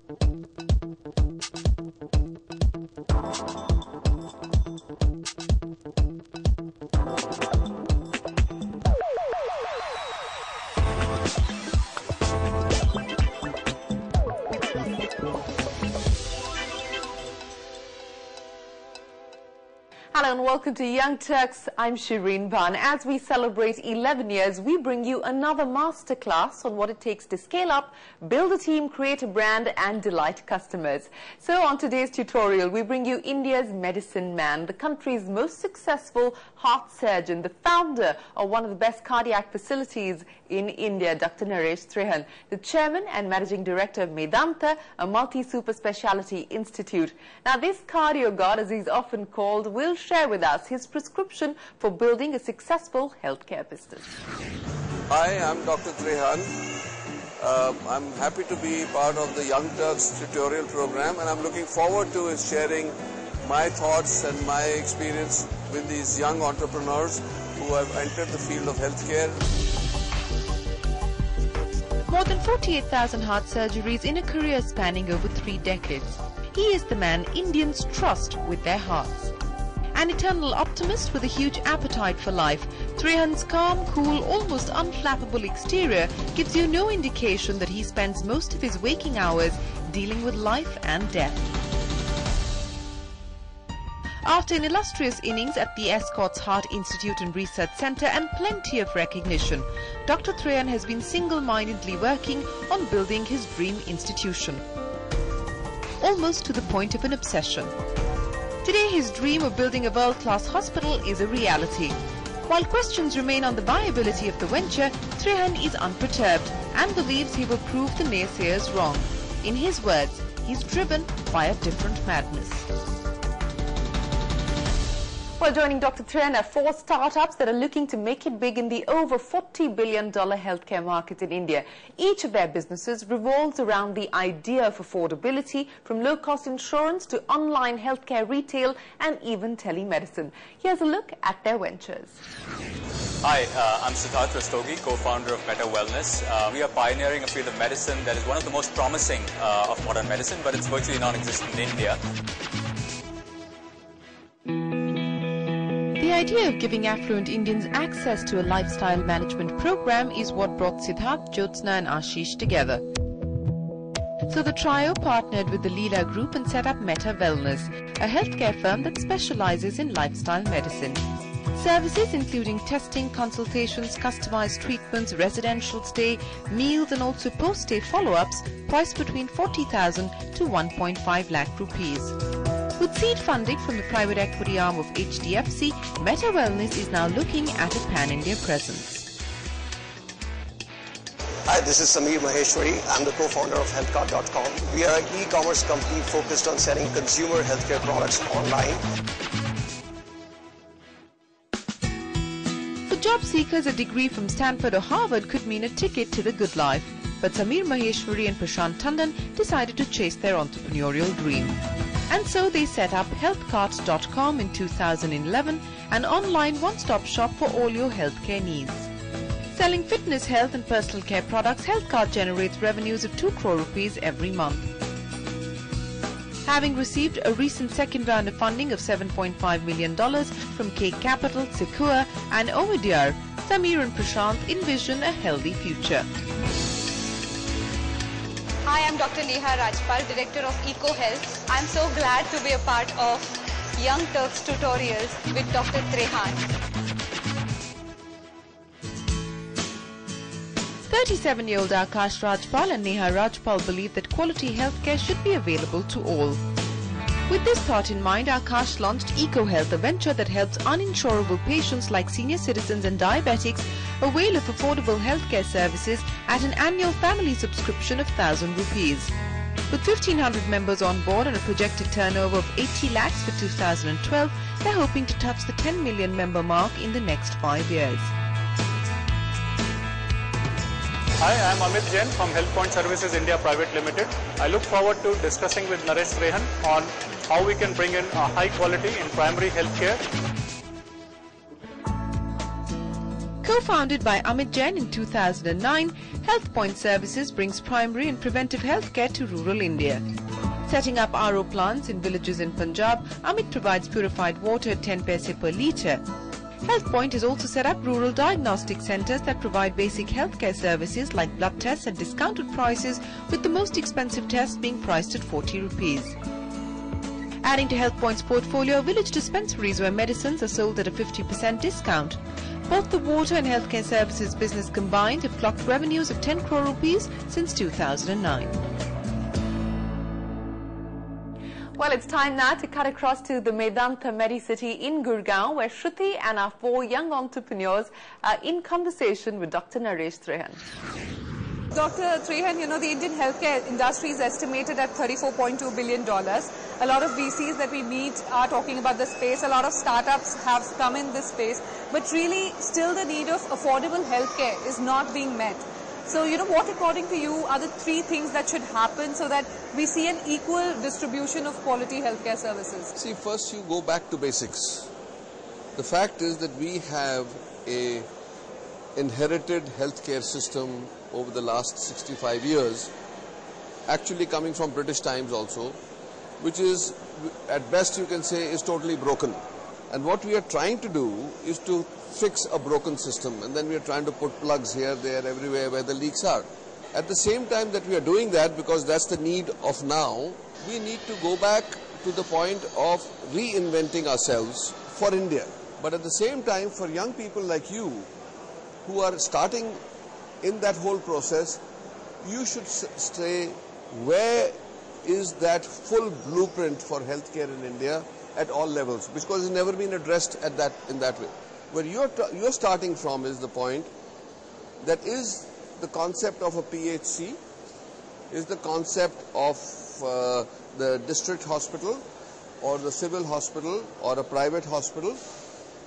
Hello and welcome to Young Turks. I'm Shireen Bhan. As we celebrate 11 years, we bring you another masterclass on what it takes to scale up, build a team, create a brand and delight customers. So on today's tutorial, we bring you India's medicine man, the country's most successful heart surgeon, the founder of one of the best cardiac facilities in India, Dr. Naresh Trehan, the chairman and managing director of Medanta, a multi-super speciality institute. Now this cardio god, as he's often called, will share with us his prescription for building a successful healthcare business. Hi, I'm Dr. Trehan. I'm happy to be part of the Young Turks tutorial program, and I'm looking forward to sharing my thoughts and my experience with these young entrepreneurs who have entered the field of healthcare. More than 48,000 heart surgeries in a career spanning over 3 decades. He is the man Indians trust with their hearts. An eternal optimist with a huge appetite for life, Trehan's calm, cool, almost unflappable exterior gives you no indication that he spends most of his waking hours dealing with life and death. After an illustrious innings at the Escorts Heart Institute and Research Centre and plenty of recognition, Dr. Trehan has been single-mindedly working on building his dream institution, almost to the point of an obsession. Today, his dream of building a world-class hospital is a reality. While questions remain on the viability of the venture, Trehan is unperturbed and believes he will prove the naysayers wrong. In his words, he's driven by a different madness. Well, joining Dr. Trehan are 4 startups that are looking to make it big in the over $40 billion healthcare market in India. Each of their businesses revolves around the idea of affordability, from low-cost insurance to online healthcare retail and even telemedicine. Here's a look at their ventures. Hi, I'm Siddharth Rastogi, co-founder of Meta Wellness. We are pioneering a field of medicine that is one of the most promising of modern medicine, but it's virtually non-existent in India. The idea of giving affluent Indians access to a lifestyle management program is what brought Siddharth, Jyotsna and Ashish together. So the trio partnered with the Leela Group and set up Meta Wellness, a healthcare firm that specializes in lifestyle medicine. Services including testing, consultations, customized treatments, residential stay, meals and also post-stay follow-ups priced between 40,000 to 1.5 lakh rupees. With seed funding from the private equity arm of HDFC, Meta Wellness is now looking at a pan-India presence. Hi, this is Sameer Maheshwari. I'm the co-founder of healthcart.com. We are an e-commerce company focused on selling consumer healthcare products online. For job seekers, a degree from Stanford or Harvard could mean a ticket to the good life. But Sameer Maheshwari and Prashant Tandon decided to chase their entrepreneurial dream. And so they set up healthcart.com in 2011, an online one-stop shop for all your healthcare needs. Selling fitness, health and personal care products, Healthcart generates revenues of 2 crore rupees every month. Having received a recent second round of funding of $7.5 million from K Capital, Sequoia and Omidyar, Sameer and Prashant envision a healthy future. Hi, I'm Dr. Neha Rajpal, Director of Eco Health. I'm so glad to be a part of Young Turks tutorials with Dr. Trehan. 37-year-old Akash Rajpal and Neha Rajpal believe that quality healthcare should be available to all. With this thought in mind, Akash launched Eco Health, a venture that helps uninsurable patients like senior citizens and diabetics avail of affordable healthcare services at an annual family subscription of 1,000 rupees. With 1,500 members on board and a projected turnover of 80 lakhs for 2012, they're hoping to touch the 10 million member mark in the next 5 years. Hi, I'm Amit Jain from Health Point Services India Private Limited. I look forward to discussing with Naresh Trehan on how we can bring in high quality in primary healthcare. Co-founded by Amit Jain in 2009, Health Point Services brings primary and preventive healthcare to rural India. Setting up RO plants in villages in Punjab, Amit provides purified water at 10 paise per litre. Health Point has also set up rural diagnostic centres that provide basic healthcare services like blood tests at discounted prices, with the most expensive tests being priced at 40 rupees. Adding to Health Point's portfolio, village dispensaries where medicines are sold at a 50% discount. Both the water and healthcare services business combined have clocked revenues of 10 crore rupees since 2009. Well, it's time now to cut across to the Medanta Medicity in Gurgaon, where Shruti and our 4 young entrepreneurs are in conversation with Dr. Naresh Trehan. Dr. Trehan, the Indian healthcare industry is estimated at $34.2 billion. A lot of VCs that we meet are talking about the space. A lot of startups have come in this space. But really, still the need of affordable healthcare is not being met. So, what according to you are the 3 things that should happen so that we see an equal distribution of quality healthcare services? See, first you go back to basics. The fact is that we have a inherited healthcare system over the last 65 years, actually coming from British times also, which is, at best you can say, is totally broken. And what we are trying to do is to fix a broken system, and then we are trying to put plugs here, there, everywhere where the leaks are. At the same time that we are doing that, because that's the need of now, we need to go back to the point of reinventing ourselves for India. But at the same time, for young people like you, who are starting in that whole process, you should say, where is that full blueprint for healthcare in India at all levels, because it's never been addressed in that way. Where you're starting from is the point that is the concept of a PHC, is the concept of the district hospital or the civil hospital or a private hospital.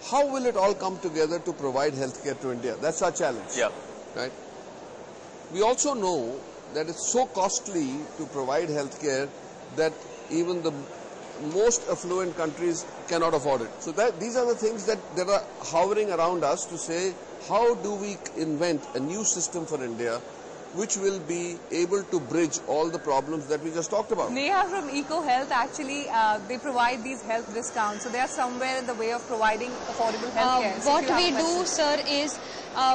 How will it all come together to provide healthcare to India? That's our challenge. Yeah. Right? We also know that it's so costly to provide healthcare that even the most affluent countries cannot afford it. So these are the things that are hovering around us to say, how do we invent a new system for India which will be able to bridge all the problems that we just talked about. Neha from Eco Health, actually, they provide these health discounts. So they are somewhere in the way of providing affordable health care. What we do, sir, is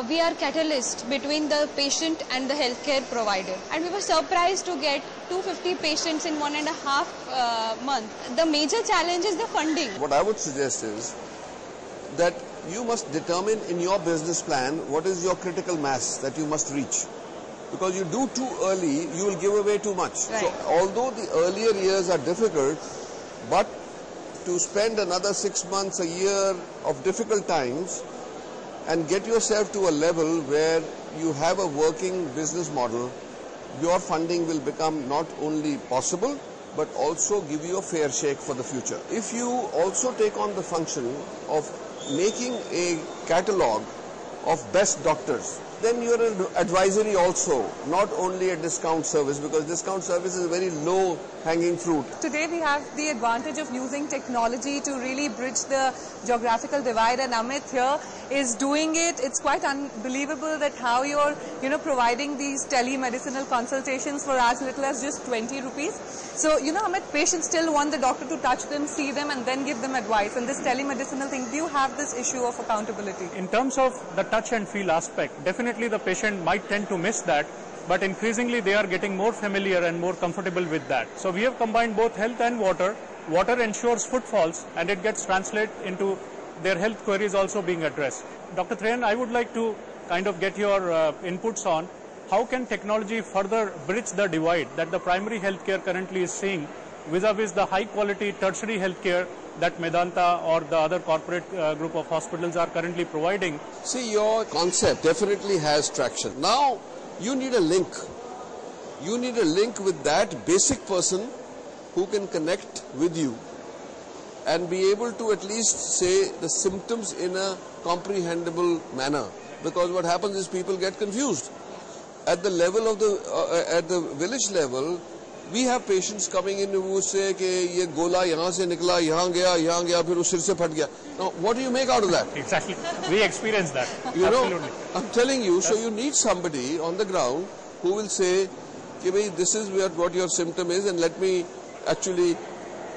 we are catalyst between the patient and the healthcare provider. And we were surprised to get 250 patients in 1.5 months. The major challenge is the funding. What I would suggest is that you must determine in your business plan what is your critical mass that you must reach. Because you do too early, you will give away too much. Right. So although the earlier years are difficult, but to spend another 6 months, a year of difficult times and get yourself to a level where you have a working business model, your funding will become not only possible, but also give you a fair shake for the future. If you also take on the function of making a catalogue of best doctors, then you're an advisory also, not only a discount service, because discount service is a very low hanging fruit. Today we have the advantage of using technology to really bridge the geographical divide, and Amit here is doing it. It's quite unbelievable that how you're providing these telemedicinal consultations for as little as just 20 rupees. So, Amit, patients still want the doctor to touch them, see them, and then give them advice. And this telemedicinal thing, do you have this issue of accountability? In terms of the touch and feel aspect, definitely the patient might tend to miss that, but increasingly they are getting more familiar and more comfortable with that. So we have combined both health and water. Water ensures footfalls and it gets translated into their health queries also being addressed. Dr. Trehan, I would like to kind of get your inputs on how can technology further bridge the divide that the primary healthcare currently is seeing vis-a-vis the high quality tertiary healthcare that Medanta or the other corporate group of hospitals are currently providing. See, your concept definitely has traction. Now, you need a link. You need a link with that basic person who can connect with you and be able to at least say the symptoms in a comprehensible manner. Because what happens is people get confused. At the level of at the village level, We have patients coming in who say कि ये गोला यहाँ से निकला, यहाँ गया, फिर उस सिर से फट गया. Now, what do you make out of that? Exactly. We experience that. You Absolutely. know, I'm telling you, so you need somebody on the ground who will say, कि भाई, this is what your symptom is, and let me actually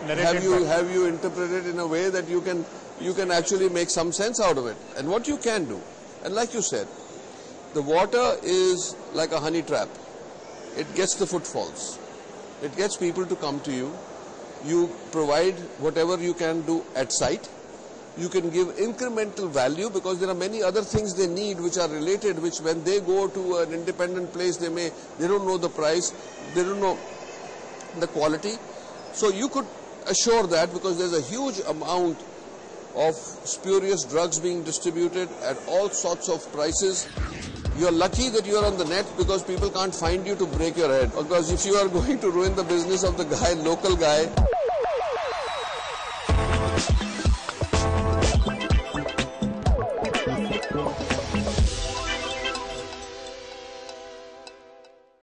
have you interpret it in a way that you can actually make some sense out of it. And what you can do, and like you said, the water is like a honey trap. It gets the footfalls. It gets people to come to you. You provide whatever you can do at site. You can give incremental value because there are many other things they need which are related, which when they go to an independent place, they don't know the price, they don't know the quality. So you could assure that because there's a huge amount of spurious drugs being distributed at all sorts of prices. You're lucky that you're on the net because people can't find you to break your head. Because if you are going to ruin the business of the guy, local guy,